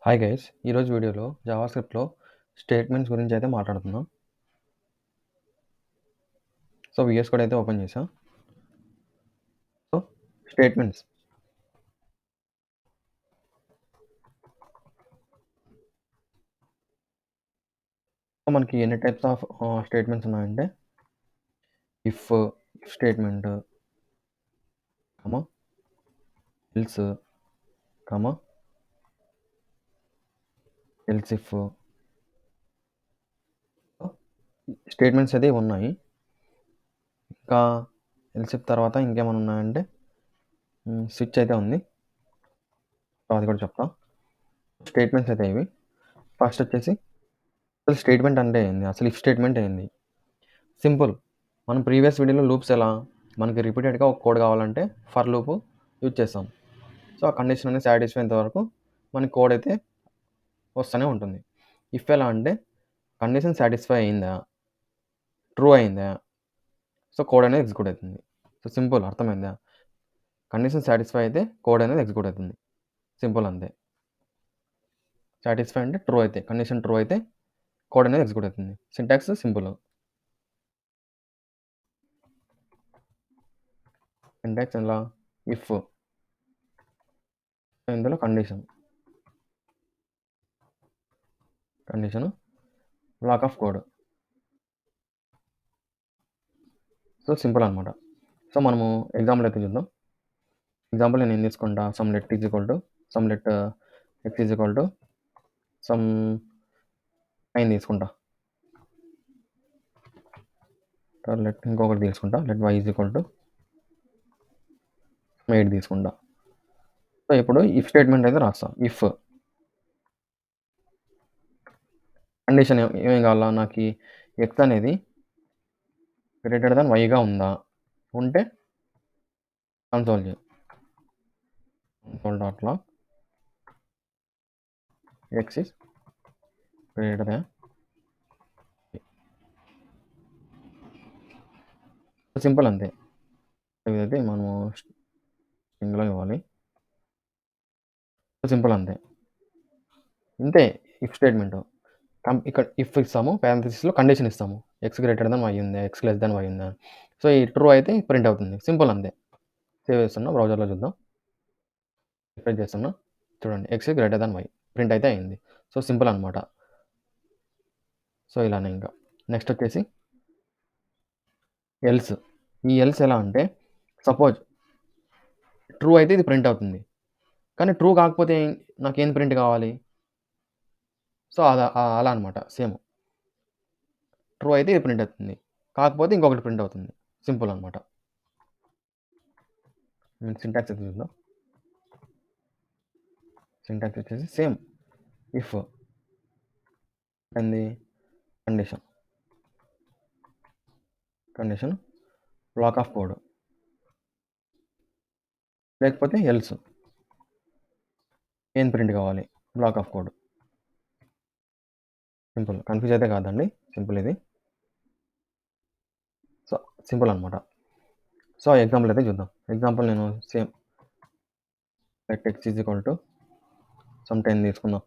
Hi guys! ఈరోజు వీడియోలో జావాస్క్రిప్ట్‌లో statements గురించి అయితే మాట్లాడుకుందాం. సో, వీఎస్ కోడ్ అయితే ఓపెన్ చేశా. So, statements. సో, మనకి ఎన్ని టైప్స్ ఆఫ్ స్టేట్మెంట్స్ ఉన్నాయంటే if statement, comma, else, comma, else if statements అయితే ఉన్నాయి. ఇంకా ఎల్స్ ఇఫ్ తర్వాత ఇంకేమైనా ఉన్నాయంటే స్విచ్ అయితే ఉంది. సో, అది కూడా చెప్తా. స్టేట్మెంట్స్ అయితే ఇవి. ఫస్ట్ వచ్చేసి అసలు స్టేట్మెంట్ అంటే ఏంది? అసలు ఇఫ్ స్టేట్మెంట్ ఏంది? సింపుల్. మనం ప్రీవియస్ వీడియోలో లూప్స్ ఎలా మనకి రిపీటెడ్గా ఒక కోడ్ కావాలంటే ఫర్ లూప్ యూజ్ చేస్తాం. సో ఆ కండిషన్ అనేది సాటిస్ఫై అయ్యేంత వరకు మనకి కోడ్ అయితే వస్తూనే ఉంటుంది. ఇఫ్ ఎలా అంటే కండిషన్ సాటిస్ఫై అయిందా, ట్రూ అయిందా, సో కోడ్ అనేది ఎగ్జిక్యూట్ అవుతుంది. సో సింపుల్, అర్థమైందా? కండిషన్ సాటిస్ఫై అయితే కోడ్ అనేది ఎగ్జిక్యూట్ అవుతుంది. సింపుల్ అంతే. సాటిస్ఫై అంటే ట్రూ అయితే, కండిషన్ ట్రూ అయితే కోడ్ అనేది ఎగ్జిక్యూట్ అవుతుంది. Syntax simple. సింటాక్స్ ఎలా? ఇఫ్ ఇందులో condition block of code. So simple అనమాట. సో మనము ఎగ్జాంపుల్ అయితే చూద్దాం. ఎగ్జాంపుల్ నేను ఏం తీసుకుంటా, some let is equal to some let X is equal to some 9 తీసుకుంటా. లెట్ ఇంకొకటి తీసుకుంటా, let Y is equal to 8 తీసుకుంటా. సో ఇప్పుడు ఇఫ్ స్టేట్మెంట్ అయితే రాస్తాం. ఇఫ్ కండిషన్ ఏమేం కావాలా, నాకు ఎక్స్ అనేది గ్రేటర్ దాన్ వైగా ఉందా, ఉంటే కన్సోల్ చేయి. Console dot log X is greater than. Simple అంతే. ఇదైతే మనము స్ట్రింగ్లో ఇవ్వాలి. సింపుల్ అంతే. ఇంతే ఇఫ్ స్టేట్మెంట్. ఇక్కడ ఇఫ్ ఇస్తాము, పారాంథసిస్లో కండిషన్ ఇస్తాము. ఎక్స్ గ్రేటర్ దాన్ వై ఉందా, ఎక్స్ లెస్ దాన్ వై ఉందా. సో ఈ ట్రూ అయితే ప్రింట్ అవుతుంది. సింపుల్ అంతే. సేవ్ చేస్తున్నా, బ్రౌజర్లో చూద్దాం. రిఫ్రెష్ చేస్తున్నా, చూడండి X greater than Y print అయితే అయింది. సో సింపుల్ అనమాట. సో ఇలానే ఇంకా నెక్స్ట్ వచ్చేసి ఎల్స్. ఈ ఎల్స్ ఎలా అంటే సపోజ్ ట్రూ అయితే ఇది ప్రింట్ అవుతుంది, కానీ ట్రూ కాకపోతే నాకేం ప్రింట్ కావాలి? సో అలా అనమాట. సేమ్ ట్రూ అయితే ఇది ప్రింట్ అవుతుంది, కాకపోతే ఇంకొకటి ప్రింట్ అవుతుంది. సింపుల్ అనమాట. సింటాక్స్ అయితే చూద్దాం. సింటాక్స్ వచ్చేసి సేమ్. ఇఫ్ ఏంది కండిషన్ బ్లాక్ ఆఫ్ కోడ్, లేకపోతే ఎల్స్ ఏం ప్రింట్ కావాలి, block of code. Simple, confuse అయితే కాదండి, సింపుల్ ఇది. సో సింపుల్ అనమాట. సో ఎగ్జాంపుల్ అయితే చూద్దాం. ఎగ్జాంపుల్ నేను same let X is equal to some 10 తీసుకుందాం.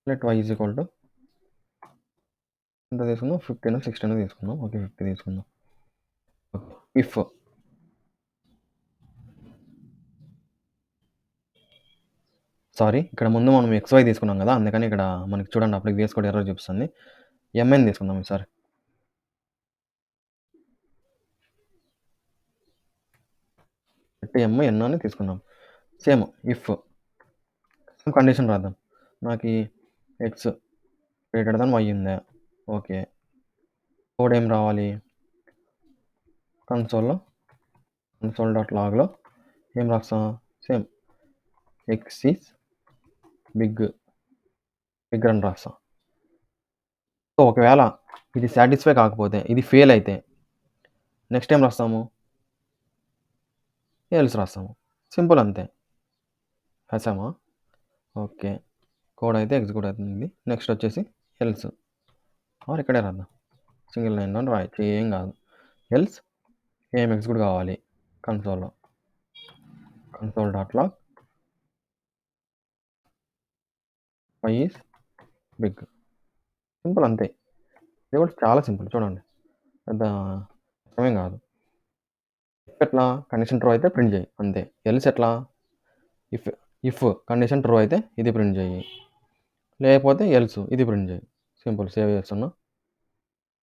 Let Y is equal to ఎంత తీసుకుందాం, 15 16 తీసుకుందాం. ఓకే, 50 తీసుకుందాం. ఇఫ్ సారీ, ఇక్కడ ముందు మనం XY తీసుకున్నాం కదా, అందుకని ఇక్కడ మనకి చూడండి అప్పుడు VS కోడ్ ఎర్రర్ చూపిస్తుంది. MN తీసుకుందాం ఈసారి. MN అని తీసుకుందాం. సేమ్ ఇఫ్ కండిషన్ రాద్దాం. నాకు ఎక్స్ గ్రేటర్ దాన్ వై ఉందా, ఓకే. కోడ్ ఏం రావాలి, కన్సోల్ డాట్ లాగ్లో ఏం రాస్తాం, సేమ్ ఎక్స్ ఈజ్ బిగ్ అని రాస్తాం. సో ఒకవేళ ఇది సాటిస్ఫై కాకపోతే, ఇది ఫెయిల్ అయితే నెక్స్ట్ ఏం రాస్తాము, ఎల్స్ రాస్తాము. సింపుల్ అంతే. రాసామా? ఓకే, కోడ్ అయితే ఎగ్జిక్యూట్ అవుతుంది. నెక్స్ట్ వచ్చేసి ఎల్స్ ఇక్కడే రాద్దాం. సింగిల్ లైన్ అని రాయచ్చు, ఏం కాదు. ఎల్స్ ఏం ఎగ్జిక్యూట్ కావాలి, console dot log Y is big. Simple అంతే. ఇది కూడా చాలా సింపుల్ చూడండి, పెద్ద కష్టమేం కాదు. ఎట్లా కండిషన్ ట్రూ అయితే ప్రింట్ చేయి అంతే. ఎల్స్ ఎట్లా, ఇఫ్ ఇఫ్ కండిషన్ ట్రూ అయితే ఇది ప్రింట్ చేయి, లేకపోతే ఎల్స్ ఇది ప్రింట్ చేయి. సింపుల్. సేవ్ చేస్తున్నా,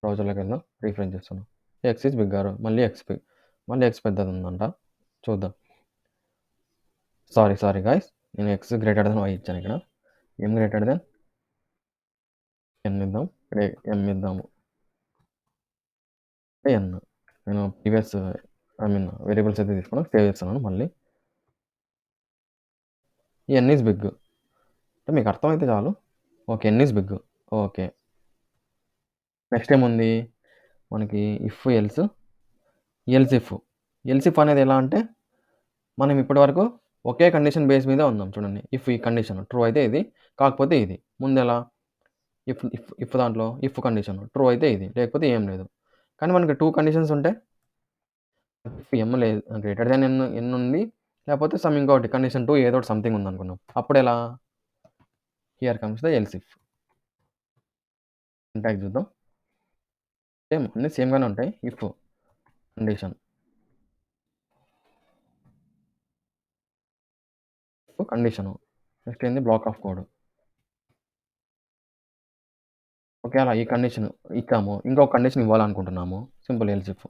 బ్రౌజర్లోకి వెళ్దాం, రీఫ్రెష్ చేస్తున్నాం. ఎక్స్ ఈజ్ బిగ్గర్, మళ్ళీ ఎక్స్ పెద్దది ఉందంట, చూద్దాం. సారీ గాయస్, నేను ఎక్స్ గ్రేటర్ దెన్ వై ఇచ్చాను. ఇక్కడ ఎం గ్రేటర్ దెన్ ఎన్ ఇద్దాం. ఇక్కడ ఎం ఇద్దాము, ఎన్. నేను ప్రీవియస్ వేరియబుల్స్ అయితే తీసుకున్నాను, సేవ్ చేస్తున్నాను. మళ్ళీ ఎన్ ఈజ్ బిగ్ అంటే మీకు అర్థమైతే చాలు. Okay, N is big. Okay, next ఏముంది మనకి, ఇఫ్ ఎల్స్ ఇఫ్ అనేది ఎలా అంటే, మనం ఇప్పటి వరకు ఒకే కండిషన్ బేస్ మీద ఉందాం. చూడండి, ఇఫ్ ఈ కండిషన్ ట్రూ అయితే ఇది, కాకపోతే ఇది. ముందు ఎలా, ఇఫ్ దాంట్లో ఇఫ్ కండిషన్ ట్రూ అయితే ఇది, లేకపోతే ఏం లేదు. కానీ మనకి 2 కండిషన్స్ ఉంటే, ఇఫ్ ఎం లేదు, గ్రేటర్ దాన్ ఎన్ ఉంది, లేకపోతే సమ్ ఇంకోటి కండిషన్ 2 ఏదో సంథింగ్ ఉంది అనుకున్నాం. అప్పుడు ఎలా, here comes the else if. Syntax చూద్దాం. సేమ్, అన్నీ సేమ్గానే ఉంటాయి. ఇఫ్ కండిషన్, కండిషను, నెక్స్ట్ ఏంది, బ్లాక్ ఆఫ్ కోడ్. ఓకే, అలా ఈ కండిషన్ ఇచ్చాము, ఇంకొక కండిషన్ ఇవ్వాలనుకుంటున్నాము. సింపుల్, ఎల్స్ ఇఫ్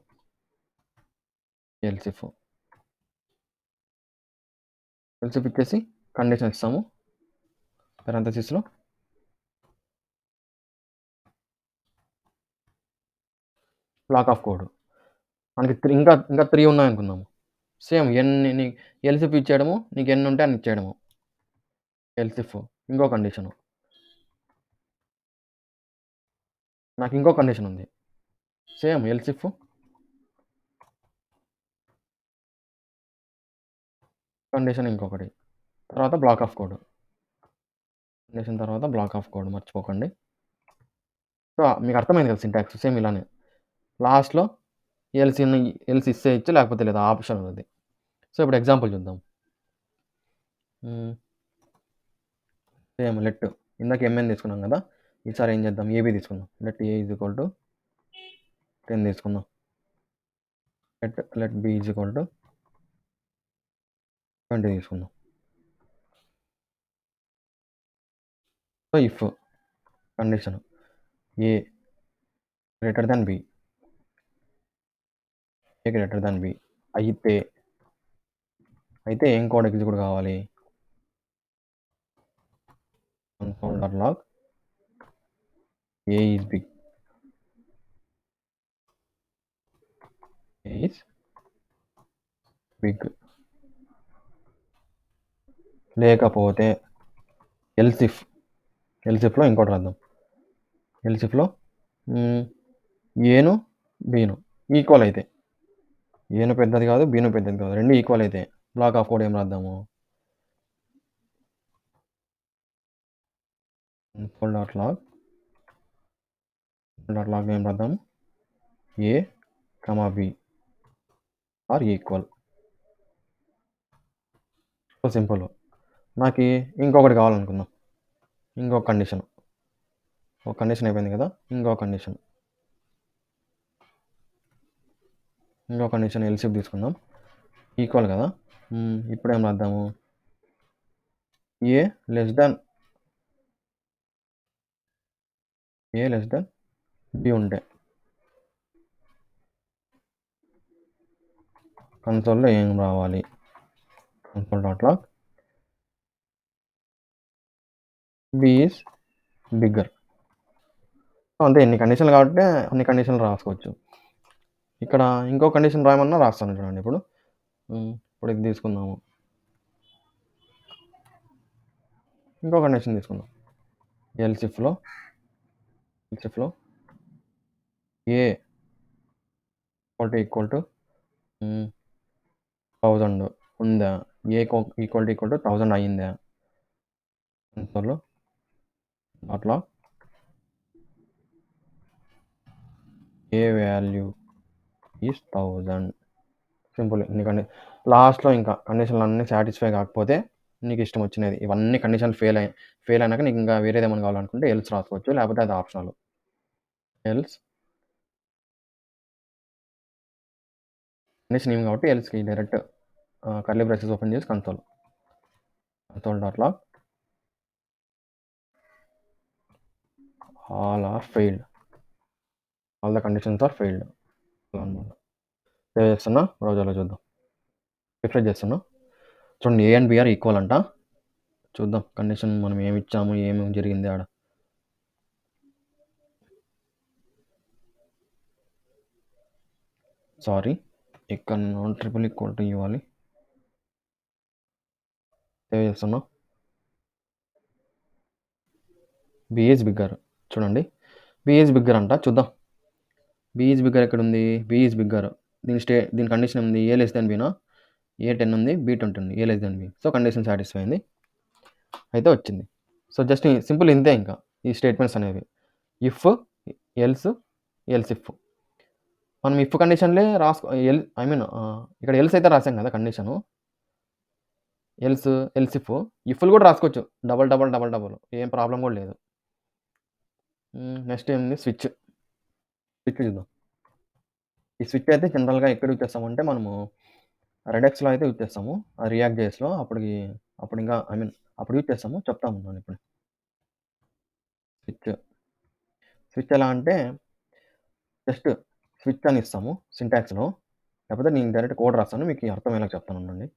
ఇచ్చేసి కండిషన్ ఇస్తాము, పెరంథసిస్లో బ్లాక్ ఆఫ్ కోడ్. మనకి ఇంకా 3 ఉన్నాయనుకుందాము. సేమ్ ఎన్ని ఎల్సిఫ్ ఇచ్చేయడము, నీకు ఎన్ని ఉంటే అన్ని ఇచ్చేయడము. ఎల్సిఫ్ ఇంకో కండిషను, నాకు ఇంకో కండిషన్ ఉంది. సేమ్ ఎల్సిఫ్ కండిషన్ ఇంకొకటి, తర్వాత బ్లాక్ ఆఫ్ కోడ్. కండిషన్ తర్వాత బ్లాక్ ఆఫ్ కోడ్, మర్చిపోకండి. సో మీకు అర్థమైంది కదా సింటాక్స్, సేమ్ ఇలానే. లాస్ట్లో ఎల్సి ఇస్తే ఇచ్చు, లేకపోతే లేదా, ఆప్షన్ ఉంది. సో ఇప్పుడు ఎగ్జాంపుల్ చూద్దాం. సేమ్ లెట్, ఇందాక ఎంఎన్ తీసుకున్నాం కదా, ఈసారి ఏం చేద్దాం, ఏబీ తీసుకుందాం. Let A is equal to 10 తీసుకుందాం. Let B is equal to 20 తీసుకుందాం. So if condition A greater than B, A greater than B అయితే ఏం కోడ్ ఎగ్జిక్యూట్ కావాలి, console.log ఏ ఈజ్ బిగ్, లేకపోతే ఎల్సిఫ్లో ఇంకోటి రాద్దాం. ఎల్సిఫ్లో ఏను బీను ఈక్వల్ అయితే, ఏను పెద్దది కాదు, బీను పెద్దది కాదు, రెండు ఈక్వల్ అయితే బ్లాక్ ఆఫ్ కోడ్ ఏం రాద్దాము, console.log ఏం రాద్దాము, A comma B are equal. So simple. నాకు ఇంకొకటి కావాలనుకుందాం, ఇంకొక కండిషన్. ఒక కండిషన్ అయిపోయింది కదా, ఇంకో కండిషన్ ఎల్సిఫ్ తీసుకుందాం. ఈక్వల్ కదా, ఇప్పుడు ఏం రాద్దాము, ఏ లెస్ దాన్ బి ఉంటే కన్సోల్లో ఏం రావాలి, console.log బి ఈజ్ బిగ్గర్. అంతే, ఎన్ని కండిషన్లు కాబట్టి అన్ని కండిషన్లు రాసుకోవచ్చు. ఇక్కడ ఇంకో కండిషన్ రాయమన్నా రాస్తాను చూడండి. ఇప్పుడు ఇది తీసుకుందాము, ఇంకో కండిషన్ తీసుకుందాం. ఎల్సిఫ్లో ఏ ఈక్వల్ టు 1000 ఉందా, ఏ ఈక్వల్ టు 1000 అయ్యిందా, కన్సోల్లో అట్లా ఏ వాల్యూ ఈజ్ 1000. సింపుల్. ఎందుకంటే లాస్ట్లో ఇంకా కండిషన్లు అన్నీ సాటిస్ఫై కాకపోతే నీకు ఇష్టం వచ్చినది. ఇవన్నీ కండిషన్లు ఫెయిల్ అయినాక నీకు ఇంకా వేరేదేమన్నా కావాలనుకుంటే ఎల్స్ రాసుకోవచ్చు. లేకపోతే అది ఆప్షనల్. ఎల్స్ కండిషన్ ఏమి కాబట్టి ఎల్స్‌కి డైరెక్ట్ కర్లీ బ్రేసెస్ ఓపెన్ చేసి console dot log all are failed. All the conditions are failed అనమాట. సేవ్ చేస్తున్నా. బ్రౌజర్‌లో చూద్దాం. రిఫ్రెష్ చేస్తున్నా. చూడండి A and B are equal అంట. చూద్దాం కండిషన్ మనం ఏమి ఇచ్చాము, ఏమి జరిగింది ఆడ. సారీ, ఇక్కడ నాన్ ట్రిపుల్ ఈక్వల్ టు ఇవ్వాలి. సేవ్ చేస్తున్నా. B is bigger. చూడండి బి ఈజ్ బిగ్గర్ అంట. చూద్దాం బి ఈజ్ బిగ్గర్ ఎక్కడ ఉంది. B is bigger. దీని కండిషన్ ఉంది ఏ లెస్ దాన్ బినా. ఏ 10 ఉంది, బి 20 ఉంది, A less than B. So condition satisfy అయింది, అయితే వచ్చింది. సో జస్ట్ సింపుల్ ఇంతే ఇంకా ఈ స్టేట్మెంట్స్ అనేవి. If, else, else if. మనం ఇఫ్ కండిషన్లే ఐ మీన్ ఇక్కడ ఎల్స్ అయితే రాసాం కదా కండిషను. ఎల్స్ ఇఫ్లు కూడా రాసుకోవచ్చు. డబల్ ఏం ప్రాబ్లం కూడా లేదు. నెక్స్ట్ ఏంది స్విచ్ చూద్దాం. ఈ స్విచ్ అయితే జనరల్గా ఎక్కడ యూజ్ చేస్తామంటే మనము రెడెక్స్లో అయితే యూజ్ చేస్తాము. రియాక్ట్ జేఎస్లో అప్పుడు ఇంకా అప్పుడు యూజ్ చేస్తాము. చెప్తాము నేను ఇప్పుడు. స్విచ్ ఎలా అంటే జస్ట్ స్విచ్ అని ఇస్తాము సింటాక్స్లో. లేకపోతే నేను డైరెక్ట్ కోడ్ రాస్తాను, మీకు అర్థమయ్యేలా చెప్తాను అండి.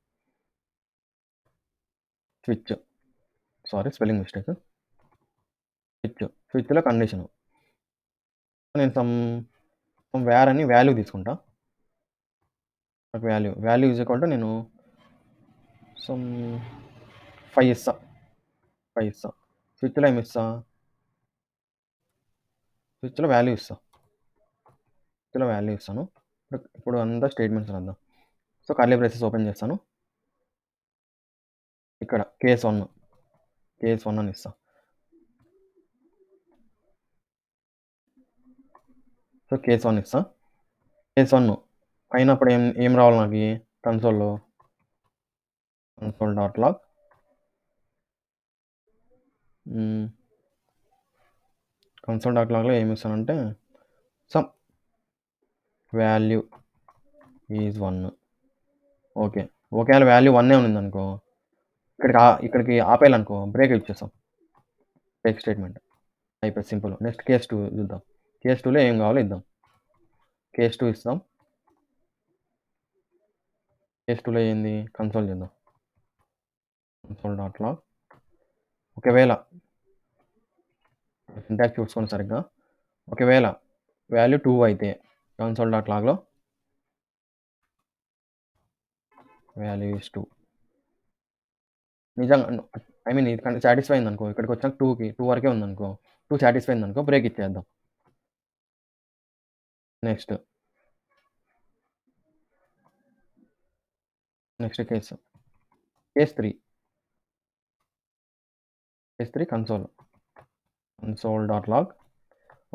Switch, sorry spelling mistake. స్విచ్లో కండిషను నేను సమ్ వేర్ అని వాల్యూ తీసుకుంటా. నాకు వాల్యూ ఈజ్ ఈక్వల్ టు నేను సమ్ 5 ఇస్తా. స్విచ్లో ఏమి ఇస్తా, స్విచ్లో వాల్యూ ఇస్తాను. ఇప్పుడు అంతా స్టేట్మెంట్స్ రాద్దాం. సో కర్లీ బ్రేసెస్ ఓపెన్ చేస్తాను. ఇక్కడ కేస్ 1 అని ఇస్తా. సో కేస్ 1 ఇస్తా. కేస్ 1 అయినప్పుడు ఏం రావాలి నాకు కన్సోల్ డాట్ లాగ్ ఏమి ఇస్తానంటే సమ్ వాల్యూ ఈజ్ 1. ఓకే, ఒకవేళ వాల్యూ 1 ఉంది అనుకో, ఇక్కడికి ఆపేయాలనుకో బ్రేక్ ఇచ్చేస్తాం. బ్రేక్ స్టేట్మెంట్ అయిపోయి సింపుల్. నెక్స్ట్ కేస్ 2 చూద్దాం. కేస్ 2లో ఏం కావాలో ఇద్దాం. కేస్ 2 ఇస్తాం. కేస్ 2లో ఏంది కన్సోల్ చేద్దాం. కన్సోల్ డాట్ లాగ్ ఒకవేళ సింటాక్స్ చూసుకోండి సరిగ్గా. ఒకవేళ వాల్యూ 2 అయితే కన్సోల్ డాట్ లాగ్లో వాల్యూ ఈజ్ 2. నిజంగా ఇది సాటిస్ఫై అయింది అనుకో, ఇక్కడికి వచ్చాక 2 వరకే ఉందనుకో, 2 సాటిస్ఫై అయింది అనుకో, బ్రేక్ ఇచ్చేద్దాం. Next case 3 console dot log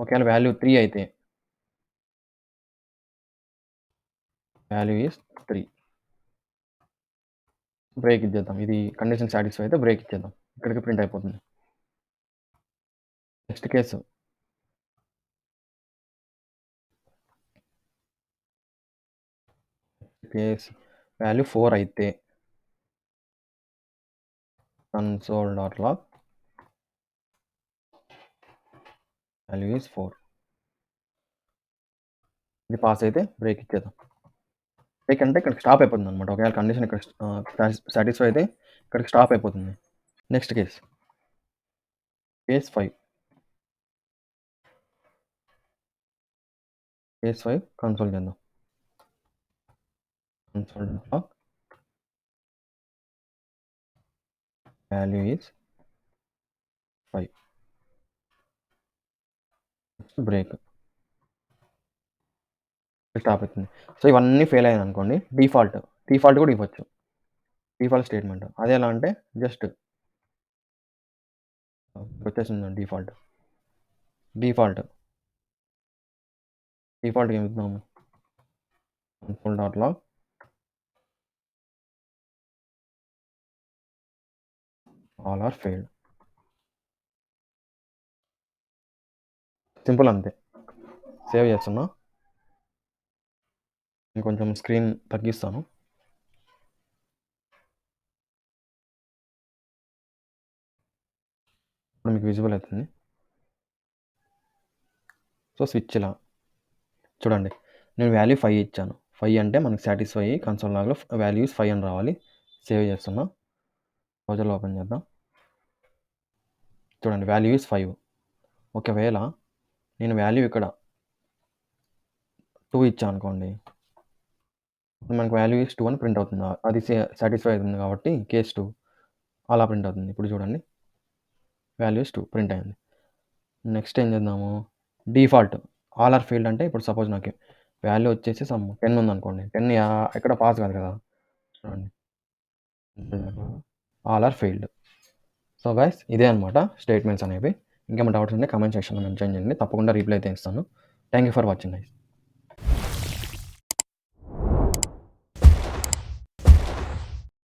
ఒకవేళ వాల్యూ 3 అయితే వాల్యూ ఈజ్ 3. బ్రేక్ ఇచ్చేద్దాం. ఇది కండిషన్ సాటిస్ఫై అయితే బ్రేక్ ఇచ్చేద్దాం. ఇక్కడికి ప్రింట్ అయిపోతుంది. నెక్స్ట్ కేస్ వాల్యూ 4 అయితే console dot log value is 4. ఇది పాస్ అయితే బ్రేక్ ఇచ్చేద్దాం. బ్రేక్ అంటే ఇక్కడికి స్టాప్ అయిపోతుంది అనమాట. ఒకవేళ కండిషన్ ఇక్కడ సాటిస్ఫై అయితే ఇక్కడికి స్టాప్ అయిపోతుంది. Next case 5. కేస్ 5 కన్సోల్ చేద్దాం. Console dot value is 5. Break stop అవుతుంది. సో ఇవన్నీ ఫెయిల్ అయ్యాయి అనుకోండి, డిఫాల్ట్ కూడా ఇవ్వచ్చు. డిఫాల్ట్ స్టేట్మెంట్ అదే ఎలా అంటే జస్ట్ వచ్చేసింది డిఫాల్ట్ ఏమి ఇద్దాము. Console dot log all are failed. Simple అంతే. సేవ్ చేస్తున్నా. ఇంకొంచెం స్క్రీన్ తగ్గిస్తాను. ఇప్పుడు మీకు విజిబుల్ అవుతుంది. సో స్విచ్ ఇలా చూడండి, నేను వాల్యూ 5 ఇచ్చాను. 5 అంటే మనకు సాటిస్ఫై అయ్యి కన్సోల్ లాగ్లో వాల్యూస్ 5 అని రావాలి. సేవ్ చేస్తున్నా. బ్రౌజర్లో ఓపెన్ చేద్దాం. చూడండి వాల్యూ ఇస్ 5. ఒకవేళ నేను వాల్యూ ఇక్కడ 2 ఇచ్చాను అనుకోండి, మనకు వాల్యూ ఇస్ 2 అని ప్రింట్ అవుతుంది. అది సాటిస్ఫై అవుతుంది కాబట్టి కేస్ 2 అలా ప్రింట్ అవుతుంది. ఇప్పుడు చూడండి వాల్యూ ఇస్ 2 ప్రింట్ అయింది. నెక్స్ట్ ఏం చేద్దాము, డిఫాల్ట్ ఆల్ ఆర్ ఫెయిల్డ్ అంటే ఇప్పుడు సపోజ్ నాకు వాల్యూ వచ్చేసి సమ్ 10 ఉందనుకోండి, 10 ఎక్కడ పాస్ కాదు కదా. చూడండి all are failed. So guys ఇదే అనమాట స్టేట్మెంట్స్ అనేవి. ఇంకేమైనా డౌట్స్ ఉంటే కామెంట్ సెక్షన్లో మెన్షన్ చేయండి, తప్పకుండా రిప్లై అయితే ఇస్తాను. Thank you for watching guys.